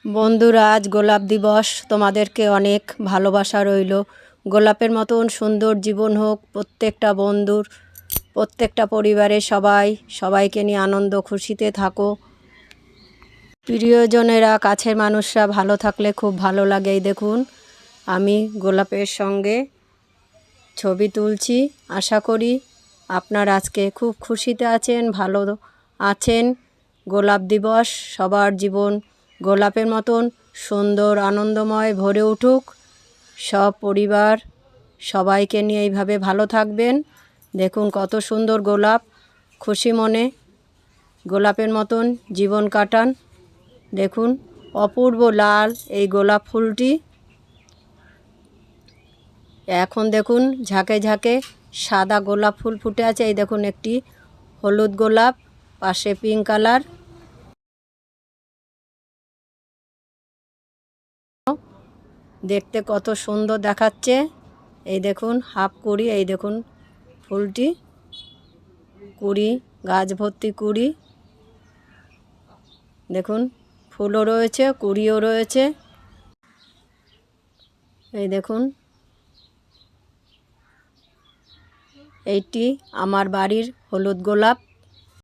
বন্ধুরা, আজ গোলাপ দিবস। তোমাদেরকে অনেক ভালোবাসা রইল। গোলাপের মতন সুন্দর জীবন হোক প্রত্যেকটা বন্ধুর, প্রত্যেকটা পরিবারের সবাইকে নিয়ে আনন্দ খুশিতে থাকো। প্রিয়জনেরা, কাছের মানুষরা ভালো থাকলে খুব ভালো লাগে। এই দেখুন, আমি গোলাপের সঙ্গে ছবি তুলছি। আশা করি আপনারা আজকে খুব খুশিতে আছেন, ভালো আছেন। গোলাপ দিবস, সবার জীবন গোলাপের মতন সুন্দর আনন্দময় ভরে উঠুক। সব পরিবার সবাইকে নিয়ে এইভাবে ভালো থাকবেন। দেখুন কত সুন্দর গোলাপ, খুশি মনে গোলাপের মতন জীবন কাটান। দেখুন অপূর্ব লাল এই গোলাপ ফুলটি। এখন দেখুন ঝাঁকে ঝাঁকে সাদা গোলাপ ফুল ফুটে আছে। এই দেখুন একটি হলুদ গোলাপ, পাশে পিঙ্ক কালার। দেখতে কত সুন্দর দেখাচ্ছে। এই দেখুন হাফ কুড়ি, এই দেখুন ফুলটি কুড়ি, গাছ ভর্তি কুড়ি। দেখুন ফুলও রয়েছে, কুড়িও রয়েছে। এই দেখুন, এইটি আমার বাড়ির হলুদ গোলাপ।